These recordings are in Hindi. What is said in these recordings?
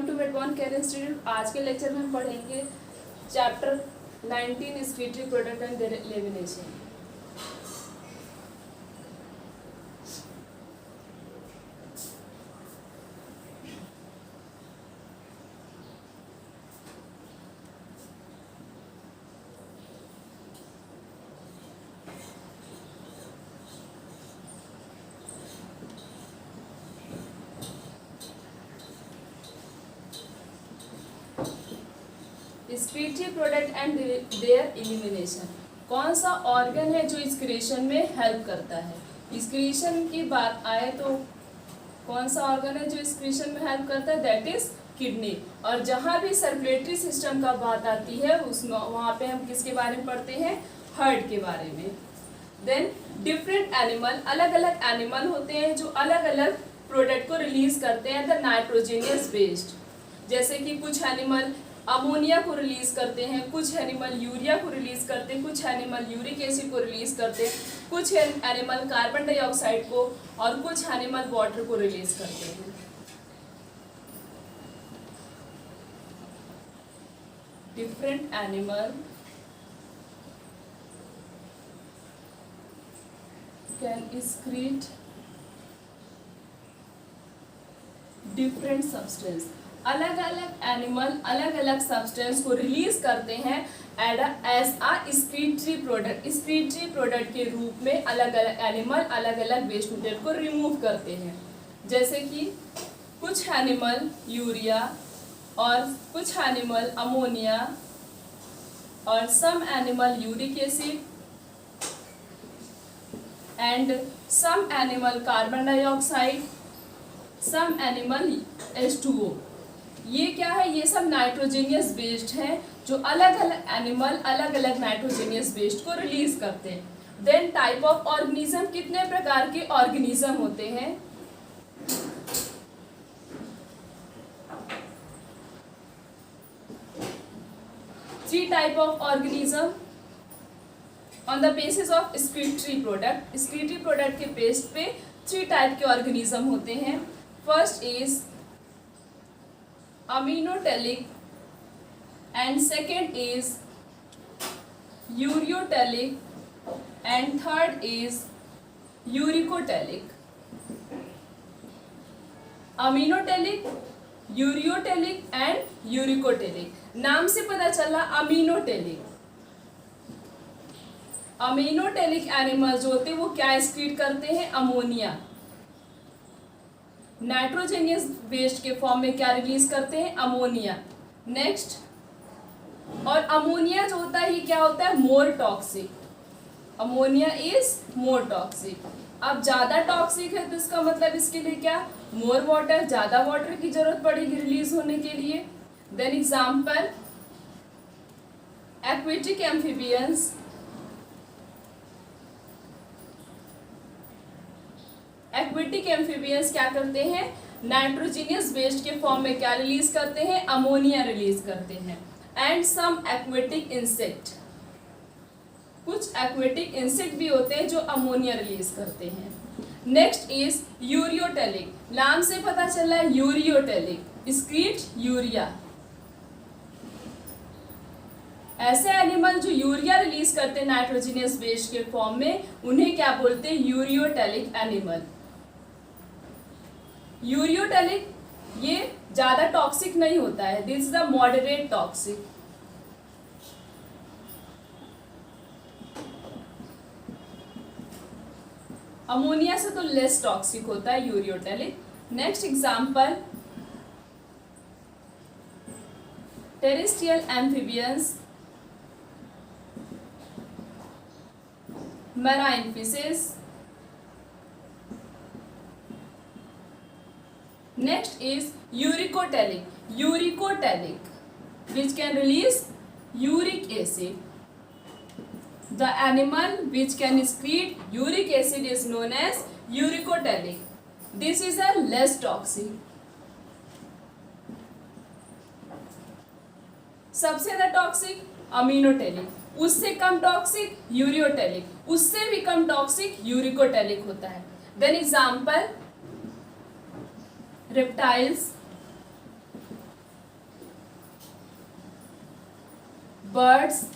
Welcome to Medborn care institute. आज के लेक्चर में हम पढ़ेंगे chapter 19 excretory product and their elimination. Excretory product and their elimination, कौन सा ऑर्गन है जो एक्सक्रीशन में हेल्प करता है। एक्सक्रीशन की बात आए तो कौन सा ऑर्गन है जो एक्सक्रीशन में हेल्प करता है, दैट इज किडनी। और जहाँ भी सर्कुलेटरी सिस्टम का बात आती है उसमें वहाँ पे हम किसके बारे में पढ़ते हैं, हार्ट के बारे में। देन डिफरेंट एनिमल, अलग अलग एनिमल होते हैं जो अलग अलग प्रोडक्ट को रिलीज करते हैं द नाइट्रोजेनियस वेस्ट। जैसे कि कुछ एनिमल अमोनिया को रिलीज करते हैं, कुछ एनिमल यूरिया को रिलीज करते हैं, कुछ एनिमल यूरिक एसिड को रिलीज करते हैं, कुछ एनिमल कार्बन डाइऑक्साइड को, और कुछ एनिमल वाटर को रिलीज करते हैं। Different animal can excrete different substance. अलग अलग एनिमल अलग अलग सब्सटेंस को रिलीज करते हैं as a excretory product. Excretory product के रूप में अलग अलग एनिमल अलग अलग वेस्ट मटेरियल को रिमूव करते हैं। जैसे कि कुछ एनिमल यूरिया और कुछ एनिमल अमोनिया और some animal uric acid and some animal carbon dioxide, some animal H2O। ये क्या है, ये सब नाइट्रोजेनियस वेस्ट है जो अलग अलग एनिमल अलग अलग नाइट्रोजेनियस वेस्ट को रिलीज करते हैं। देन टाइप ऑफ ऑर्गेनिज्म, कितने प्रकार के ऑर्गेनिज्म होते हैं, three type of organism on the basis of excretory product. Excretory product के बेस पे थ्री टाइप के ऑर्गेनिज्म होते हैं। First is aminotelic and second is ureotelic and third is uricotelic। aminotelic, ureotelic and uricotelic। नाम से पता चला aminotelic। aminotelic एनिमल जो होते हैं वो क्या एक्सक्रीट करते हैं, अमोनिया। नाइट्रोजेनियस वेस्ट के फॉर्म में क्या रिलीज करते हैं, अमोनिया। नेक्स्ट, और अमोनिया जो होता है ये क्या होता है, more toxic. Ammonia is more toxic. अब ज्यादा टॉक्सिक है तो इसका मतलब इसके लिए क्या, मोर वाटर, ज्यादा वाटर की जरूरत पड़ेगी रिलीज होने के लिए। Then example aquatic amphibians. Aquatic amphibians क्या करते हैं, नाइट्रोजेनियस वेस्ट के फॉर्म में क्या रिलीज करते हैं, अमोनिया रिलीज करते हैं। एंड सम एक्वेटिक इंसेक्ट, कुछ एक्वेटिक इंसेक्ट भी होते हैं जो अमोनिया रिलीज करते हैं। Next is ureotelic. नाम से पता चला है यूरियोटेलिक, एक्सक्रीट यूरिया। ऐसे एनिमल जो यूरिया रिलीज करते हैं नाइट्रोजेनियस वेस्ट के फॉर्म में उन्हें क्या बोलते हैं, यूरियोटेलिक एनिमल। यूरियोटेलिक ये ज्यादा टॉक्सिक नहीं होता है, this is a moderate toxic. Ammonia से तो लेस टॉक्सिक होता है ureotelic. Next example terrestrial amphibians, marine fishes। Next is uricotelic, uricotelic which can release uric acid। The animal which can excrete uric acid is known as uricotelic। This is a less toxic। सबसे ज्यादा टॉक्सिक अमीनोटेलिक, उससे कम टॉक्सिक यूरियोटेलिक, उससे भी कम टॉक्सिक यूरिकोटेलिक होता है। Then example reptiles, birds,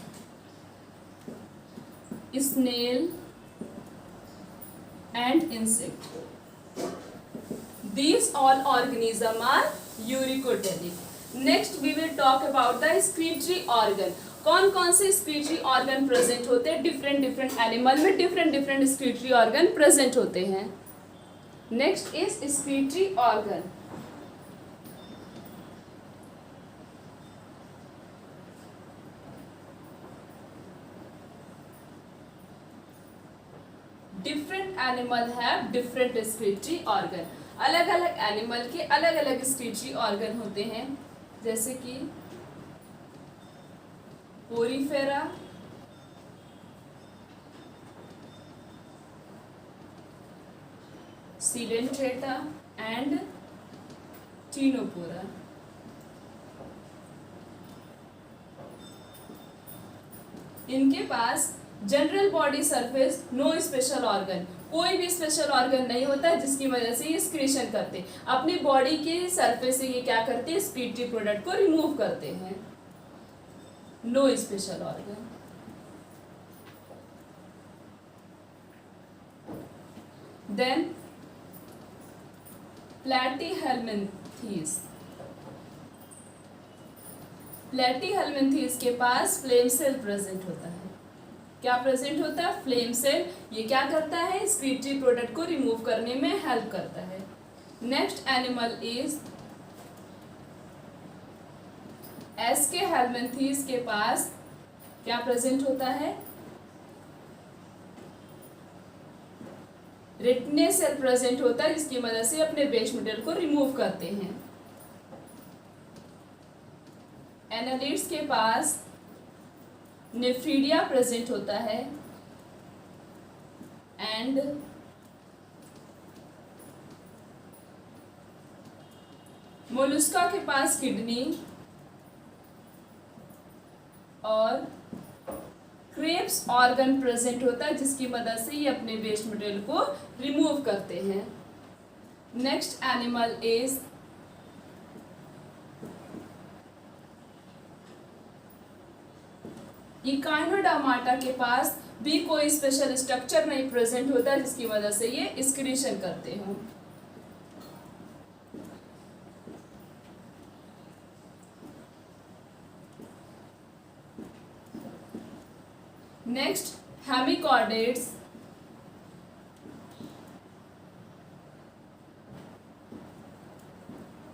snail and insect. These all organisms are eukaryotic. Next we will talk about the excretory organ. कौन कौन से excretory organ present होते हैं? different animal में different excretory organ present होते हैं. Next is excretory organ. Different animal have different excretory organ. अलग अलग एनिमल के अलग अलग excretory organ होते हैं, जैसे कि पोरीफेरा, सीडेंट्रेटा एंड टीनोपोरा. इनके पास general body surface, no special organ, कोई भी स्पेशल ऑर्गन नहीं होता है जिसकी वजह से ये एक्सक्रीशन करते. अपनी बॉडी के सरफेस से ये क्या करते हैं? एक्सक्रीटरी प्रोडक्ट को रिमूव करते हैं. No special organ. Then platyhelminthes. Platyhelminthes के पास फ्लेम सेल प्रेजेंट होता है. क्या प्रेजेंट होता है? Flame cell. ये क्या करता है? एक्सक्रीटरी प्रोडक्ट को रिमूव करने में हेल्प करता है. नेक्स्ट एनिमल इज एस्केहेल्मिन्थीज के पास क्या प्रेजेंट होता है? रिटने सेल प्रेजेंट होता है जिसकी मदद से अपने बेस मटेरियल को रिमूव करते हैं. एनालिड्स के पास नेफ्रीडिया प्रेजेंट होता है एंड मोलुस्का के पास किडनी और क्रेब्स ऑर्गन प्रेजेंट होता है जिसकी मदद से ये अपने वेस्ट मटेरियल को रिमूव करते हैं. नेक्स्ट एनिमल इज इकाइनोडर्माटा के पास भी कोई स्पेशल स्ट्रक्चर नहीं प्रेजेंट होता है जिसकी वजह से ये एक्सक्रीशन करते हैं. Next hemichordates.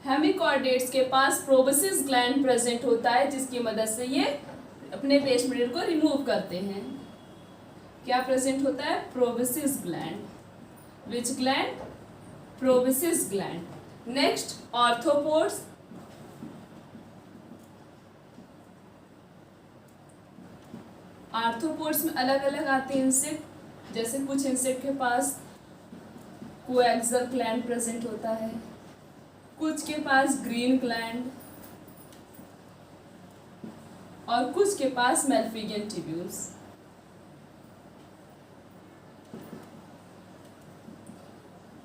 हेमिकॉर्डेट्स के पास प्रोबेसिस ग्लैंड प्रेजेंट होता है जिसकी मदद से ये अपने वेस्ट मटेरियल को रिमूव करते हैं. क्या प्रेजेंट होता है? Proboscis gland. Which gland? Proboscis gland. Next arthropods. Arthropods में अलग अलग आते हैं इंसेक्ट, जैसे कुछ इंसेक्ट के पास कोएक्सल ग्लैंड प्रेजेंट होता है, कुछ के पास ग्रीन ग्लैंड और कुछ के पास मेल्फिगियन ट्यूब्यूल्स.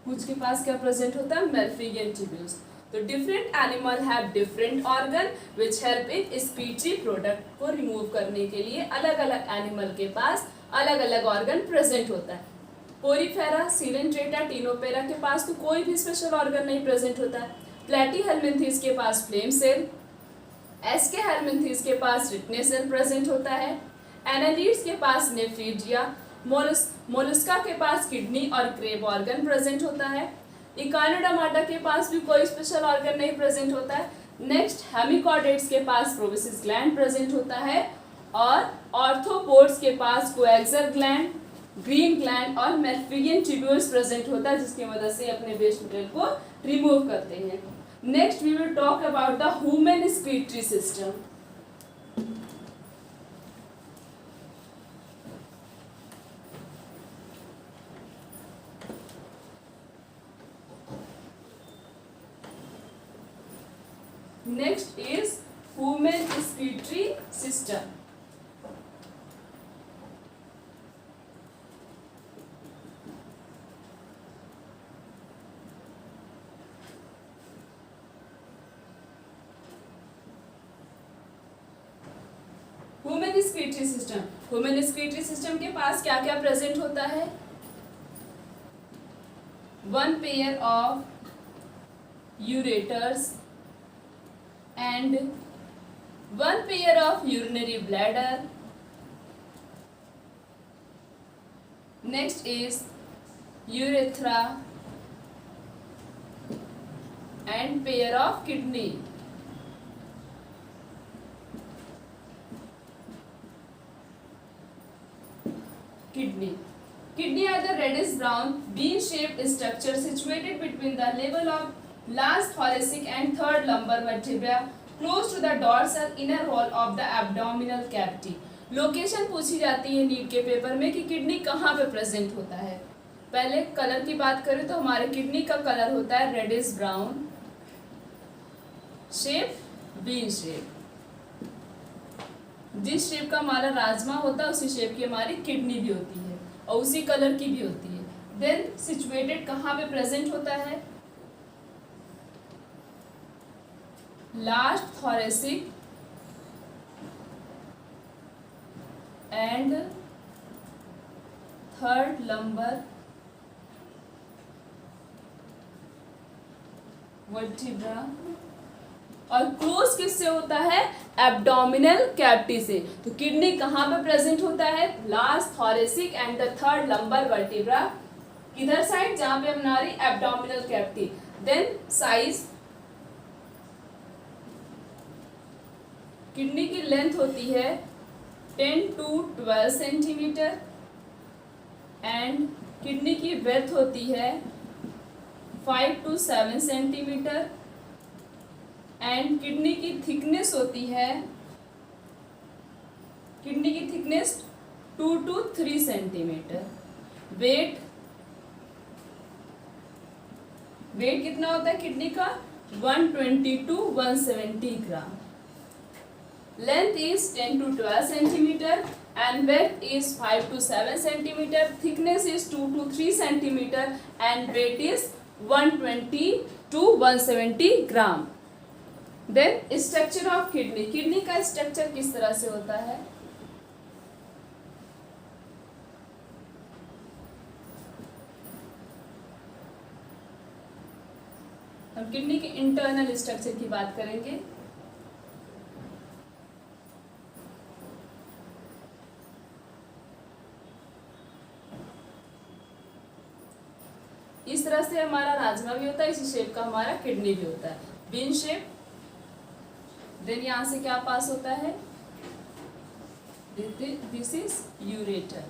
कुछ के पास क्या प्रेजेंट होता है? Malpighian tubules. तो different animal have different organ which help in excretory product को रिमूव करने के लिए अलग अलग एनिमल के पास अलग अलग ऑर्गन प्रेजेंट होता है. पोरीफेरा, सीडेंट्रेटा, टीनोपेरा के पास तो कोई भी स्पेशल ऑर्गन नहीं प्रेजेंट होता है. प्लैटीहेल्मिन्थीज के पास फ्लेम सेल, एस्केहेल्मिन्थीज के पास रिटने सेल प्रेजेंट होता है, एनालिड्स के पास नेफ्रीडिया, मोलस्का के पास किडनी और क्रेब ऑर्गन प्रेजेंट होता है. इकाइनोडर्माटा के पास भी कोई स्पेशल ऑर्गन नहीं प्रेजेंट होता है. नेक्स्ट हेमिकॉर्डेट्स के पास प्रोबेसिस ग्लैंड प्रेजेंट होता है और आर्थ्रोपोड्स के पास कोएक्सल ग्लैंड, ग्रीन ग्लैंड और मेल्फिगियन ट्यूब्यूल्स प्रेजेंट होता है जिसकी मदद से अपने वेस्ट मटेरियल को रिमूव करते हैं. Next we will talk about the human excretory system. Next is human excretory system. Human excretory system, human excretory system के पास क्या क्या प्रेजेंट होता है? One pair of ureters and one pair of urinary bladder. Next is urethra and pair of kidney. Kidney are the reddish brown bean-shaped structure situated between the level of last thoracic and third lumbar vertebra, close to the dorsal inner wall of the abdominal cavity. Location पूछी जाती है नीट के पेपर में कि किडनी कहाँ पे प्रेजेंट होता है. पहले कलर की बात करें तो हमारे किडनी का कलर होता है reddish brown, shape bean shape. जिस शेप का हमारा राजमा होता है उसी शेप की हमारी किडनी भी होती है और उसी कलर की भी होती है. देन सिचुएटेड कहाँ पे प्रेजेंट होता है? Last thoracic and third lumbar vertebra. और क्लोज किससे होता है? एब्डोमिनल कैविटी से. तो किडनी कहाँ पे प्रेजेंट होता है? Last thoracic and the third lumbar vertebra. किधर साइड? जहां पे हमारी abdominal cavity. Then size, kidney की लेंथ होती है 10 to 12 सेंटीमीटर एंड किडनी की ब्रेथ होती है 5 to 7 सेंटीमीटर एंड किडनी की थिकनेस होती है, किडनी की थिकनेस 2 to 3 सेंटीमीटर. वेट कितना होता है किडनी का? 120 to 170 gram. Length is 10 to 12 centimeter and width is 5 to 7 centimeter. Thickness is 2 to 3 centimeter and weight is 120 to 170 gram. Then structure of kidney. Kidney का structure किस तरह से होता है? हम किडनी के इंटरनल स्ट्रक्चर की बात करेंगे. इस तरह से हमारा राजमा भी होता है, इसी शेप का हमारा किडनी भी होता है, बीन शेप. देन यहाँ से क्या पास होता है? This is ureter.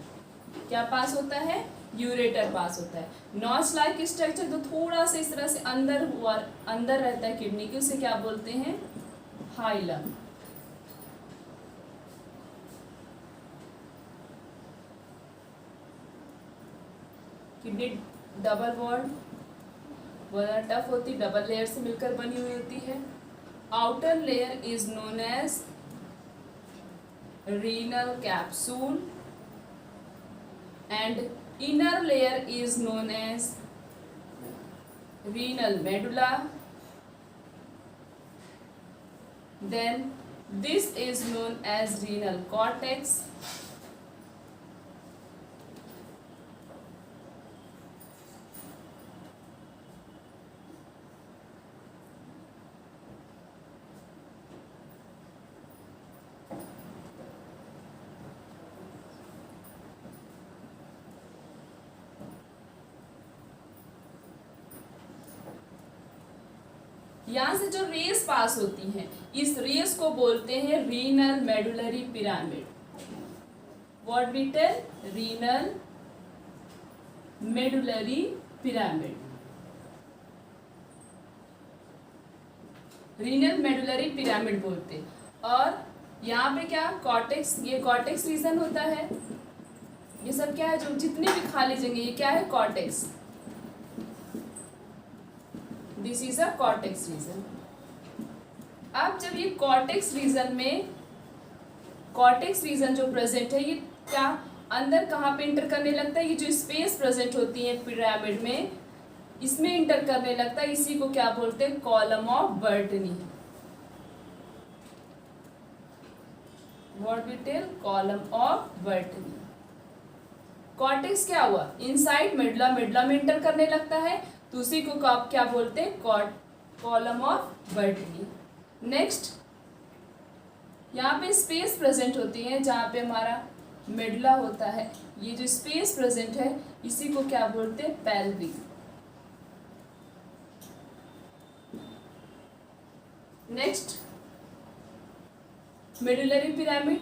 क्या पास होता है? यूरेटर पास होता है. नॉच लाइक स्ट्रक्चर जो थोड़ा सा इस तरह से अंदर रहता है किडनी के, उसे क्या बोलते हैं? हाइलम. किडनी डबल वॉल्ड, बहुत टफ होती, डबल लेयर से मिलकर बनी हुई होती है. Outer layer is known as renal capsule and inner layer is known as renal medulla. Then this is known as renal cortex. यहाँ से जो रेस पास होती हैं, इस रेस को बोलते हैं renal medullary pyramid. What we tell? Renal medullary pyramid. Renal medullary pyramid बोलते. और यहाँ पे क्या? कॉर्टेक्स. ये कॉर्टेक्स रीजन होता है. ये सब क्या है? जो जितनी भी खाली जगह, ये क्या है? Cortex. This is a cortex region. अब जब ये कॉर्टेक्स रीजन में, कॉर्टेक्स रीजन जो प्रेजेंट है, ये क्या अंदर कहाँ पे इंटर करने लगता है? ये जो स्पेस प्रेजेंट होती है पिरामिड में, इसमें इंटर करने लगता है. इसी को क्या बोलते हैं? Column of Bertini. Orbital column of Bertini. Cortex क्या हुआ, इनसाइड मेडुला, मेडुला में इंटर करने लगता है, तो उसी को आप क्या बोलते हैं, कॉलम ऑफ वर्टनी। नेक्स्ट, यहाँ पे स्पेस प्रेजेंट होती है जहाँ पे हमारा मेडुला होता है, ये जो स्पेस प्रेजेंट है इसी को क्या बोलते हैं, पेल्विक। नेक्स्ट, मेडुलरी पिरामिड,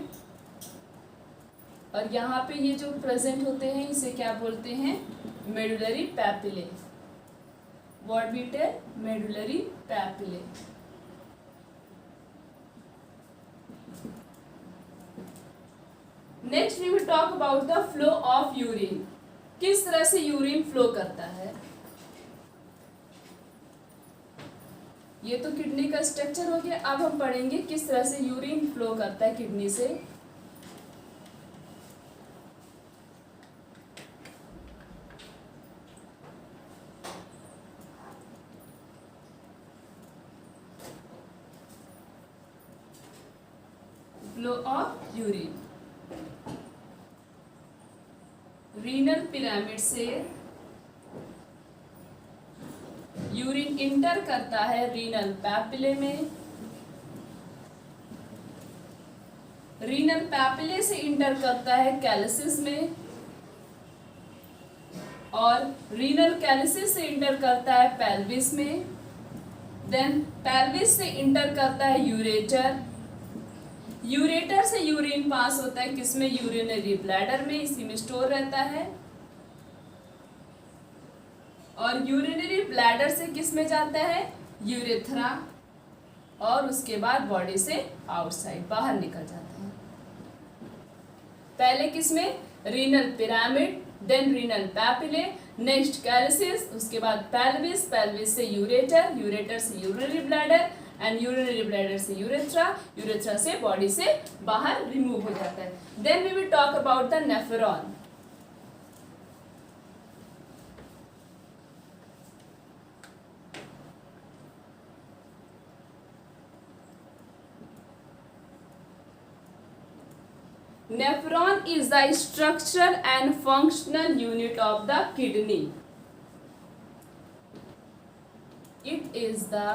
और यहाँ पे ये जो प्रेजेंट होते हैं इसे क्या बोलते हैं, medullary papillae, orbital medullary papillae. Next we will talk about the flow of urine, किस तरह से यूरिन फ्लो करता है। ये तो किडनी का स्ट्रक्चर हो गया, अब हम पढ़ेंगे किस तरह से यूरिन फ्लो करता है किडनी से। Flow of urine, renal pyramid से यूरिन इंटर करता है रीनल पैपिले में, रीनल पैपिले से इंटर करता है कैलिसिस में, और रीनल कैलिसिस से इंटर करता है पेल्विस में, देन पेल्विस से इंटर करता है यूरेटर, यूरेटर से यूरिन पास होता है किसमें, यूरिनरी ब्लैडर में, इसी में स्टोर रहता है, और यूरिनरी ब्लैडर से किस में जाता है, यूरेथ्रा, और उसके बाद बॉडी से आउटसाइड बाहर निकल जाता है। पहले किस में, renal pyramid, then renal papillae, next calyces, उसके बाद पेल्विस, पेल्विस से यूरेटर, यूरेटर से urinary bladder, and urinary bladder से यूरेथ्रा, यूरेथ्रा से बॉडी से बाहर रिमूव हो जाता है। Then we will talk about the nephron. Nephron is the structural and functional unit of the kidney. It is the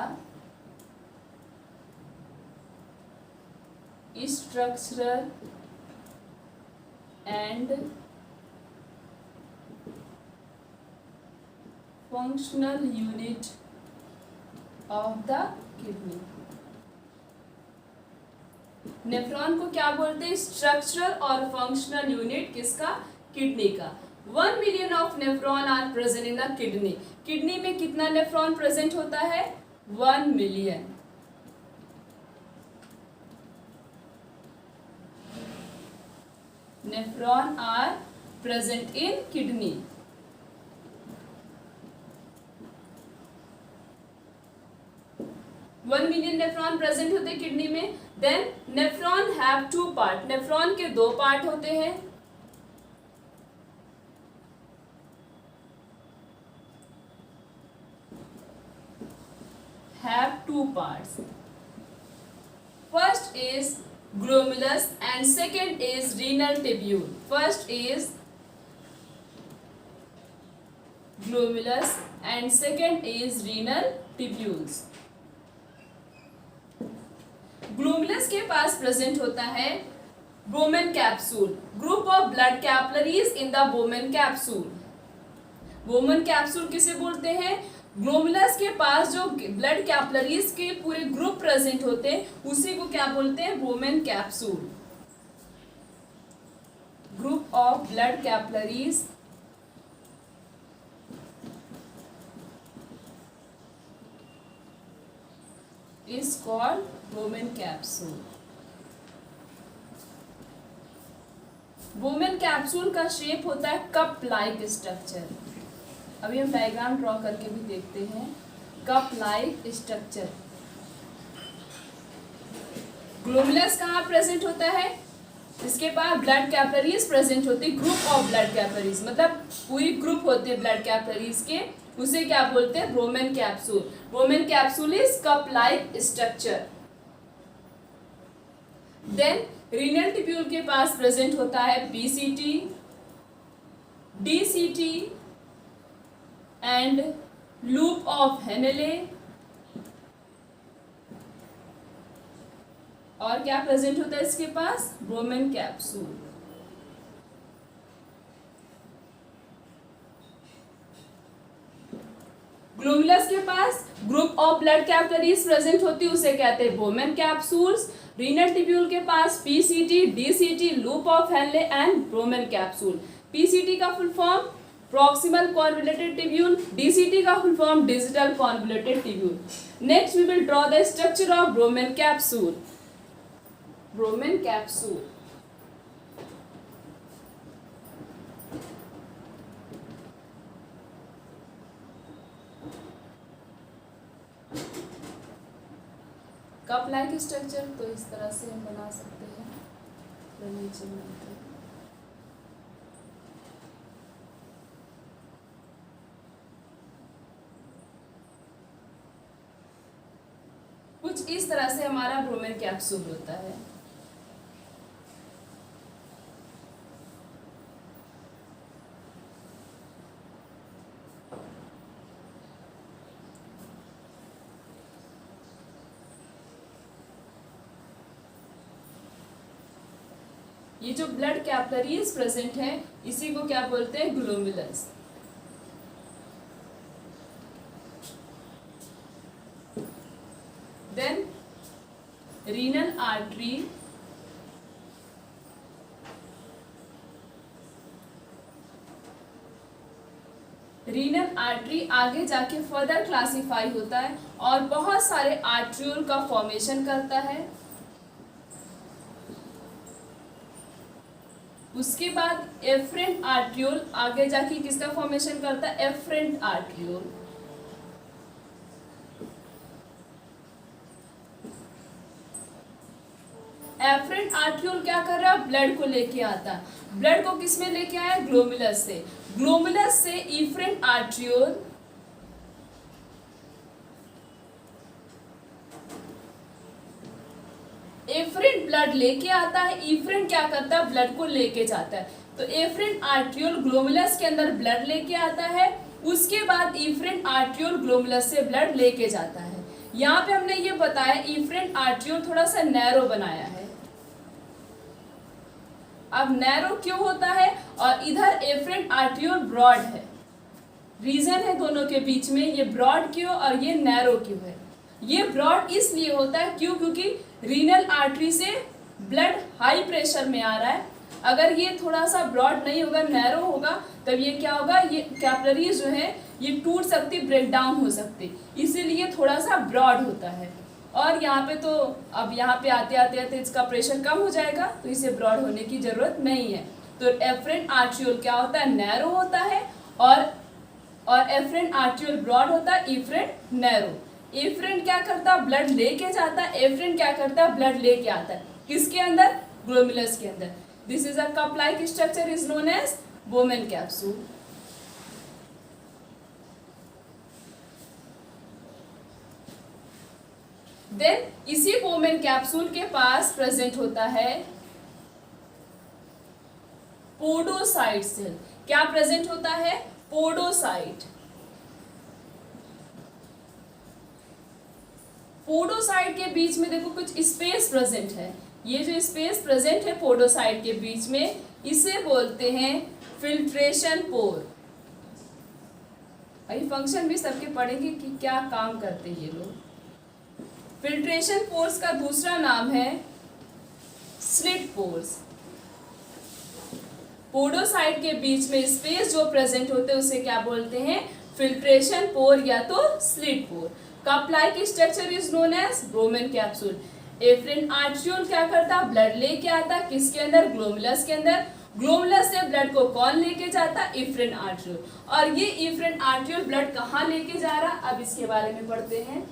structural and functional unit of the kidney. Nephron को क्या बोलते हैं, स्ट्रक्चरल और फंक्शनल यूनिट किसका, किडनी का। 1 million of nephron are present in the kidney, kidney में कितना नेफ्रॉन प्रेजेंट होता है, 1 million. Nephron are present in kidney. One million nephron present होते हैं किडनी में। Then nephron have 2 part, nephron के 2 पार्ट होते हैं। Have 2 parts, first is glomerulus and second is renal tubule. First is glomerulus and second is renal tubules. Glomerulus के पास प्रेजेंट होता है Bowman capsule, group of blood capillaries in the बोमेन capsule. Bowman capsule किसे बोलते हैं, ग्लोमेरुलस के पास जो ब्लड कैपिलरीज के पूरे ग्रुप प्रेजेंट होते हैं उसी को क्या बोलते हैं, Bowman capsule. Group of blood capillaries is called बोमेन capsule. Bowman capsule का शेप होता है कप लाइक स्ट्रक्चर। अभी हम डायग्राम ड्रॉ करके भी देखते हैं। Cup like structure. ग्लोमेरुलस कहाँ प्रेजेंट होता है, इसके पास ब्लड कैपिलरीज प्रेजेंट होती है, ग्रुप ऑफ ब्लड कैपिलरीज, मतलब पूरी ग्रुप होते हैं ब्लड कैपिलरीज के, उसे क्या बोलते हैं, Bowman capsule. Bowman capsule is cup like structure. Then renal tubule के पास प्रेजेंट होता है PCT, DCT and loop of Henle. और क्या प्रेजेंट होता है इसके पास? ब्रोमेन कैप्सूल। ग्लोमेरुलस के पास group of blood capillaries present होती है, उसे कहते हैं ब्रोमेन कैप्सूल्स। रीनल ट्यूब्यूल के पास PCT, DCT, loop of Henle and Bowman capsule. PCT का full form proximal convoluted tubule, DCT का full form digital convoluted tubule. Next we will draw the structure of Bowman capsule. Bowman capsule cup like structure तो इस तरह से हम बना सकते हैं। तो नीचे बनाते हैं। कुछ इस तरह से हमारा ब्रोमेन कैप्सूल होता है। ये जो ब्लड कैपिलरीज प्रेजेंट है इसी को क्या बोलते हैं? Glomerulus. Then renal artery, renal artery आगे जाके फर्दर क्लासिफाई होता है और बहुत सारे आर्ट्रियोल का फॉर्मेशन करता है। उसके बाद एफरेंट आर्ट्रियोल आगे जाके किसका फॉर्मेशन करता है? Efferent arteriole. एफरेंट आर्ट्रियोल क्या कर रहा है? ब्लड को लेके आता है। ब्लड को किस में लेके आया? ग्लोमेरुलस से। ग्लोमेरुलस से एफरेंट आर्ट्रियोल एफरेंट ब्लड लेके आता है। एफरेंट क्या करता है? ब्लड को लेके जाता है। तो एफरेंट आर्ट्रियोल ग्लोमेरुलस के अंदर ब्लड लेके आता है, उसके बाद एफरेंट आर्ट्रियोल ग्लोमेरुलस से ब्लड लेके जाता है। यहाँ पे हमने ये बताया एफरेंट आर्ट्रियोल थोड़ा सा नैरो बनाया है। अब नैरो क्यों होता है और इधर एफरेंट आर्ट्रियोल ब्रॉड है? रीजन है दोनों के बीच में, ये ब्रॉड क्यों और ये नैरो क्यों है? ये ब्रॉड इसलिए होता है क्योंकि रीनल आर्टरी से ब्लड हाई प्रेशर में आ रहा है। अगर ये थोड़ा सा ब्रॉड नहीं होगा, नैरो होगा, तब ये क्या होगा? ये कैपिलरीज जो है ये टूट सकती, ब्रेक डाउन हो सकती, इसीलिए थोड़ा सा ब्रॉड होता है। और यहाँ पे तो अब यहाँ पे आते आते आते इसका प्रेशर कम हो जाएगा, तो इसे ब्रॉड होने की जरूरत नहीं है। तो एफरेंट आर्ट्रियोल क्या होता है? नैरो होता है। और एफरेंट आर्ट्रियोल ब्रॉड होता है, एफरेंट नैरो। एफरेंट क्या करता है? ब्लड लेके जाता है। एफरेंट क्या करता है? ब्लड लेके आता है। किसके अंदर? ग्लोमेरुलस के अंदर। This is a cup like structure is known as Bowman capsule. Then इसी ब्रोमेन कैप्सूल के पास प्रेजेंट होता है पोडोसाइट सेल। क्या प्रेजेंट होता है? पोडोसाइट। पोडोसाइट के बीच में देखो कुछ स्पेस प्रेजेंट है। ये जो स्पेस प्रेजेंट है पोडोसाइट के बीच में, इसे बोलते हैं फिल्ट्रेशन पोर। अभी फंक्शन भी सबके पढ़ेंगे कि क्या काम करते हैं ये लोग। फिल्ट्रेशन पोर्स का दूसरा नाम है स्लिट पोर्स। पोडोसाइट के बीच में स्पेस जो प्रेजेंट होते हैं उसे क्या बोलते हैं? फिल्ट्रेशन पोर या तो slit pore. Cup like structure is known as Bowman capsule. Efferent arteriole क्या करता है? ब्लड लेके आता, किसके अंदर? ग्लोमेरुलस के अंदर। ग्लोमेरुलस से ब्लड को कौन लेके जाता? Efferent arteriole. और ये एफरेंट आर्ट्रियोल ब्लड कहाँ लेके जा रहा? अब इसके बारे में पढ़ते हैं।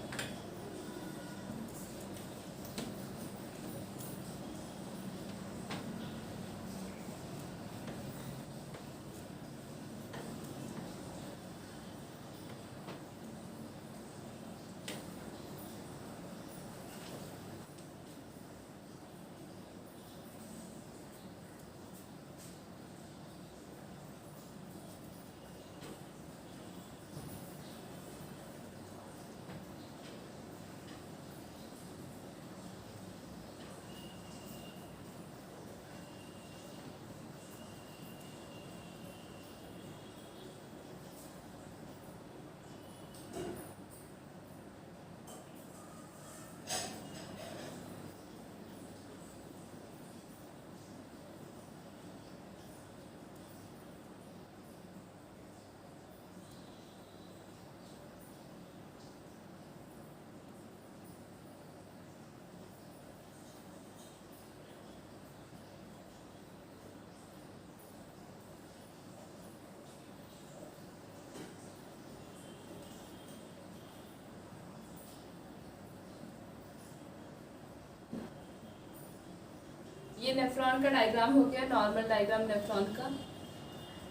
ये नेफ्रॉन का डायग्राम हो गया, नॉर्मल डायग्राम नेफ्रॉन का।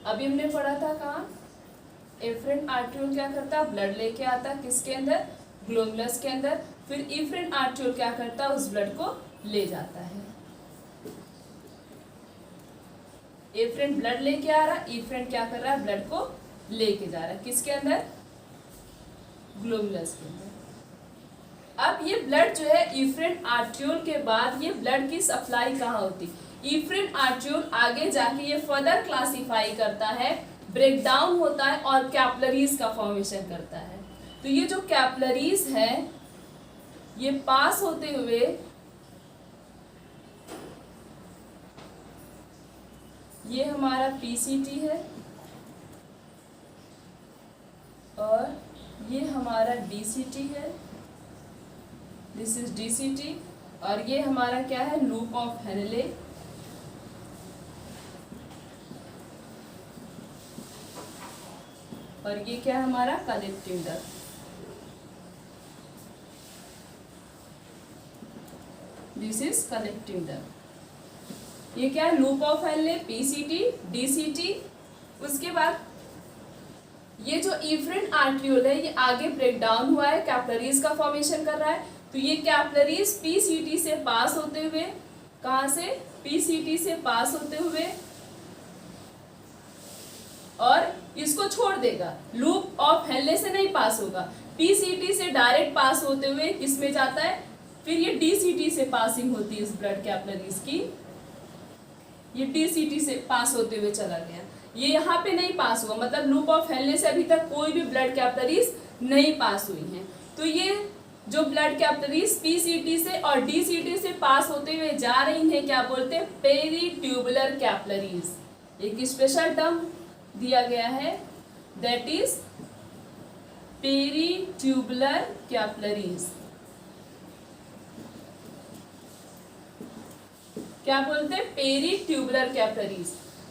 अभी हमने पढ़ा था कहाँ, एफरेंट आर्ट्रियोल क्या करता है, ब्लड लेके आता है किसके अंदर, ग्लोमेरुलस के अंदर। फिर इफरेंट आर्ट्रियोल क्या करता है, उस ब्लड को ले जाता है। एफरेंट ब्लड लेके आ रहा है, इफरेंट क्या कर रहा है, ब्लड को लेके जा रहा है किसके अंदर, ग्लोमेरुलस के अंदर। अब ये ब्लड जो है इफरेंट आर्ट्रियोल के बाद ये ब्लड की सप्लाई कहाँ होती, इफरेंट आर्ट्रियोल आगे जाके ये फर्दर क्लासिफाई करता है, ब्रेक डाउन होता है और कैपिलरीज का फॉर्मेशन करता है। तो ये जो कैपिलरीज है ये पास होते हुए ये हमारा पीसीटी है और ये हमारा डीसीटी है, दिस इज डीसीटी, और ये हमारा क्या है, लूप ऑफ हेनले। और ये क्या है हमारा, collecting duct. This is collecting duct. ये क्या है, loop of Henley, PCT, DCT. उसके बाद ये जो इफरेंट आर्ट्रियोल है ये आगे ब्रेक डाउन हुआ है, कैपिलरीज का फॉर्मेशन कर रहा है। तो ये कैपिलरीज पीसीटी से पास होते हुए, कहाँ से, पीसीटी से पास होते हुए और इसको छोड़ देगा, लूप ऑफ हेनले से नहीं पास होगा, पीसीटी से डायरेक्ट पास होते हुए किसमें जाता है, फिर ये डीसीटी से पासिंग होती है इस ब्लड कैपिलरीज की, ये डीसीटी से पास होते हुए चला गया। ये यहाँ पे नहीं पास हुआ, मतलब लूप ऑफ हेनले से अभी तक कोई भी ब्लड कैपिलरीज नहीं पास हुई हैं। तो ये जो ब्लड कैपिलरीज पीसीटी से और डीसीटी से पास होते हुए जा रही हैं क्या बोलते हैं, पेरीट्यूबुलर कैपिलरीज। एक स्पेशल टर्म दिया गया है, दैट इज पेरीट्यूबुलर कैपिलरीज। क्या बोलते हैं, पेरीट्यूबुलर कैपिलरीज।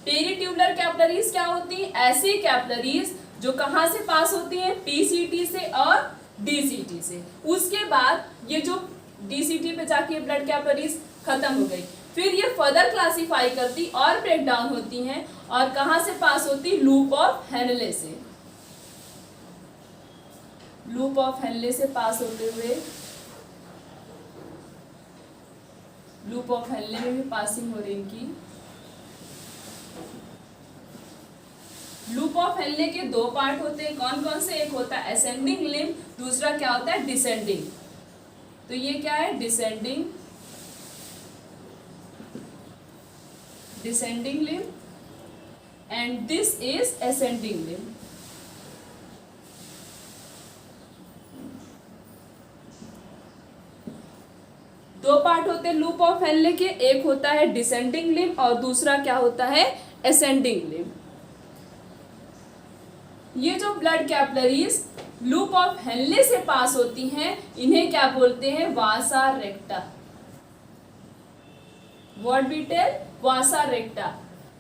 पेरीट्यूबुलर कैपिलरीज क्या होती है, ऐसी कैपिलरीज जो कहाँ से पास होती हैं, पीसीटी से और डीसीटी से। उसके बाद ये जो डीसीटी पे जाके ब्लड कैपिलरीज खत्म हो गई, फिर ये फर्दर क्लासिफाई करती और ब्रेक डाउन होती हैं और कहाँ से पास होती, लूप ऑफ हेनले से, लूप ऑफ हेनले से पास होते हुए, लूप ऑफ हेनले में भी पासिंग हो रही इनकी। लूप ऑफ हेनले के दो पार्ट होते हैं, कौन कौन से, एक होता है असेंडिंग लिम्ब, दूसरा क्या होता है, डिसेंडिंग। तो ये क्या है, descending, descending limb and this is ascending limb. दो पार्ट होते हैं लूप ऑफ हेनले के, एक होता है डिसेंडिंग लिम्ब और दूसरा क्या होता है, असेंडिंग लिम्ब। ये जो blood capillaries loop of Henley से पास होती हैं इन्हें क्या बोलते हैं, वासा रेक्टा। व्हाट बीटेल, वासा रेक्टा।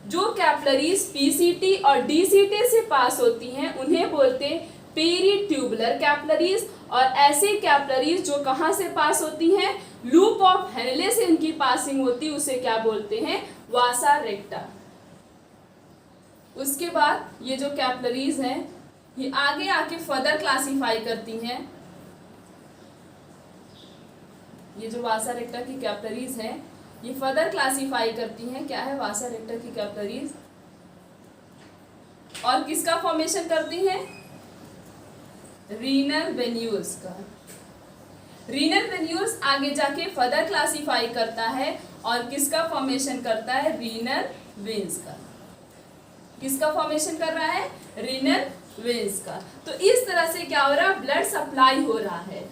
जो कैपिलरीज पीसीटी और डीसीटी से पास होती हैं उन्हें बोलते हैं पेरीट्यूबुलर कैपिलरीज, और ऐसी कैपिलरीज जो कहाँ से पास होती हैं, लूप ऑफ हेनले से इनकी पासिंग होती, उसे क्या बोलते हैं, वासा रेक्टा। उसके बाद ये जो कैपिलरीज हैं ये आगे आके फर्दर क्लासिफाई करती हैं। ये जो वासा रेक्टा की कैपिलरीज हैं ये फर्दर क्लासिफाई करती हैं, क्या है, वासा रेक्टा की कैपिलरीज, और किसका फॉर्मेशन करती हैं, रीनल वेन्यूल्स का। रीनल वेन्यूल्स आगे जाके फर्दर क्लासिफाई करता है और किसका फॉर्मेशन करता है, रीनल वेन्स का। किसका फॉर्मेशन कर रहा है, रीनल वेन्स का। तो इस तरह से क्या हो रहा है, ब्लड सप्लाई हो रहा है।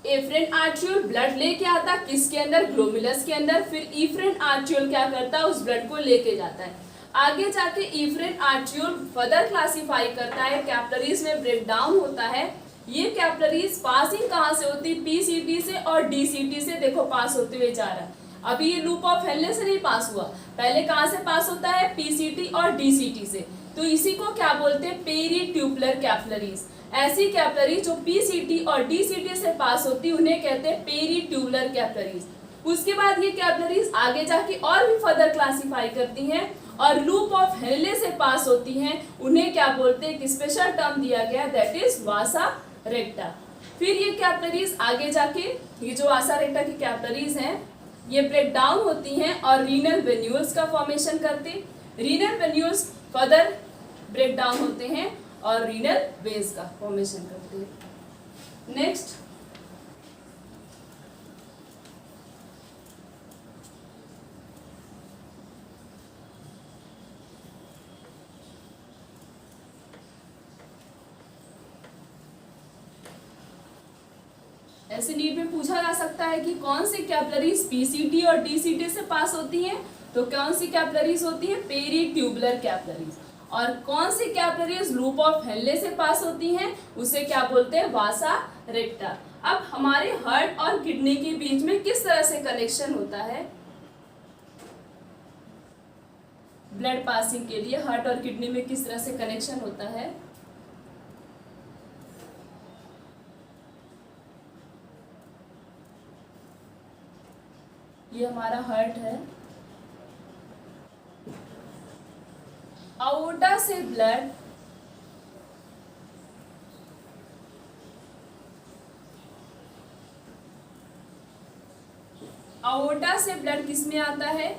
एफरेंट आर्ट्रियोल ब्लड लेके आता किसके अंदर, ग्लोमेरुलस के अंदर, फिर इफरेंट आर्ट्रियोल क्या करता है, उस ब्लड को लेके जाता है। आगे जाके इफरेंट आर्ट्रियोल फर्दर क्लासिफाई करता है, कैपिलरीज में ब्रेक डाउन होता है। ये कैपिलरीज पासिंग कहाँ से होती, पीसीटी से और डीसीटी से, देखो पास होते हुए जा रहा है। अभी ये लूप ऑफ हेनले से नहीं पास हुआ, पहले कहाँ से पास होता है, पीसीटी और डीसीटी से। तो इसी को क्या बोलते हैं, पेरीट्यूबुलर कैपिलरीज। ऐसी कैपिलरीज जो पीसीटी और डीसीटी से पास होती उन्हें कहते हैं पेरीट्यूबुलर कैपिलरीज। उसके बाद ये कैपिलरीज आगे जाके और भी फर्दर क्लासीफाई करती हैं और लूप ऑफ हेनले से पास होती हैं। उन्हें क्या बोलते हैं, एक स्पेशल टर्म दिया गया, दैट इज वासा रेक्टा। फिर ये कैपिलरीज आगे जाके, ये जो वासा रेक्टा की कैपिलरीज हैं, ये ब्रेक डाउन होती हैं और रीनल वेन्यूल्स का फॉर्मेशन करते। Renal venules further break down होते हैं और रीनल वेन्स का फॉर्मेशन करते हैं। नेक्स्ट, ऐसे नीट में पूछा जा सकता है कि कौन सी कैपिलरीज पीसीटी और डीसीटी से पास होती हैं, तो कौन सी कैपिलरीज होती है, पेरीट्यूबुलर कैपिलरीज। और कौन सी कैपिलरीज लूप ऑफ हेनले से पास होती हैं, उसे क्या बोलते हैं, वासा रेक्टा। अब हमारे हार्ट और किडनी के बीच में किस तरह से कनेक्शन होता है, ब्लड पासिंग के लिए हार्ट और किडनी में किस तरह से कनेक्शन होता है। ये हमारा हार्ट है, आओर्टा से ब्लड किस में आता है,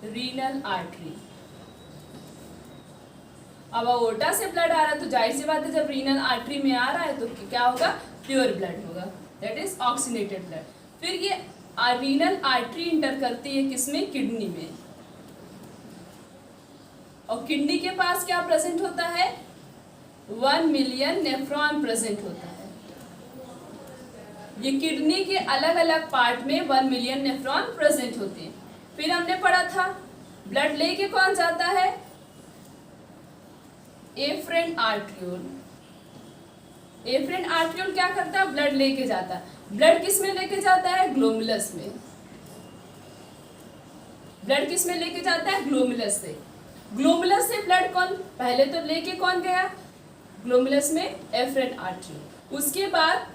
रीनल आर्टरी। अब आओर्टा से ब्लड आ रहा है तो जाहिर सी बात है, जब रीनल आर्टरी में आ रहा है तो क्या होगा, प्योर ब्लड होगा, दैट इज ऑक्सीनेटेड ब्लड। फिर ये रीनल आर्टरी इंटर करती है किसमें, किडनी में। और किडनी के पास क्या प्रेजेंट होता है, 1 मिलियन नेफ्रॉन प्रेजेंट होता है। ये किडनी के अलग अलग पार्ट में 1 मिलियन नेफ्रॉन प्रेजेंट होते हैं। फिर हमने पढ़ा था ब्लड लेके कौन जाता है, एफ्रेंट आर्ट्रियोल। एफ्रेंट आर्ट्रियोल क्या करता है, ब्लड लेके जाता है। ब्लड किस में लेके जाता है, ग्लोमेरुलस में। ब्लड किस में लेके जाता है, ग्लोमेरुलस से। ग्लोमेरुलस से ब्लड कौन पहले तो लेके कौन गया, ग्लोमेरुलस में एफ्रेंट आर्ट्रियोल। उसके बाद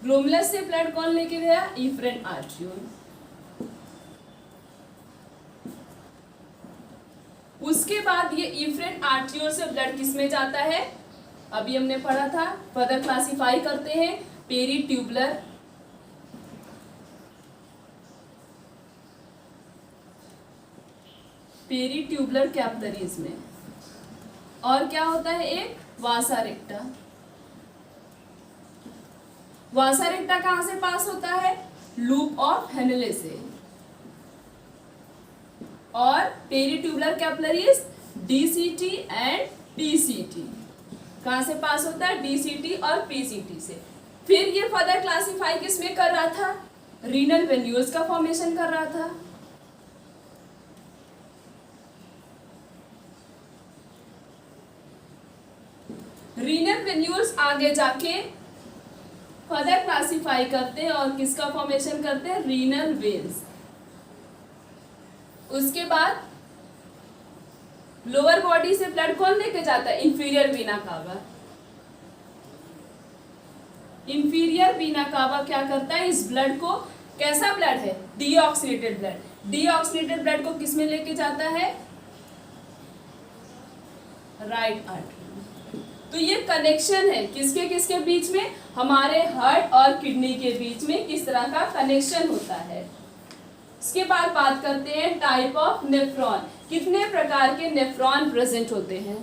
ग्लोमेरुलस से ब्लड कौन लेके गया, एफ्रेंट आर्ट्रियोल। उसके बाद ये एफ्रेंट आर्ट्रियोल से ब्लड किस में जाता है, अभी हमने पढ़ा था, फर्दर क्लासिफाई करते हैं पेरीट्यूबुलर, पेरीट्यूबुलर कैपिलरीज में। और क्या होता है, एक वासा रेक्टा। वासा रेक्टा कहां से पास होता है, लूप ऑफ हेनले से। और peritubular capillaries DCT and PCT, कहां से पास होता है, डीसीटी और पीसीटी से। फिर ये फर्दर क्लासिफाई किसमें कर रहा था, रीनल वेन्यूल्स का फॉर्मेशन कर रहा था। रीनल वेन्यूल्स आगे जाके फर्दर क्लासिफाई करते हैं और किसका फॉर्मेशन करते हैं, रीनल वेन्स। उसके बाद लोअर बॉडी से ब्लड कौन लेके जाता है, इंफीरियर वीना कावा। इंफीरियर वीना कावा क्या करता है, इस ब्लड को, कैसा ब्लड है, डीऑक्सीनेटेड ब्लड। डीऑक्सीनेटेड ब्लड को किस में लेके जाता है, राइट आर्टरी। तो ये कनेक्शन है किसके किसके बीच में, हमारे हार्ट और किडनी के बीच में किस तरह का कनेक्शन होता है। इसके बाद बात करते हैं टाइप ऑफ नेफ्रॉन, कितने प्रकार के नेफ्रॉन प्रेजेंट होते हैं।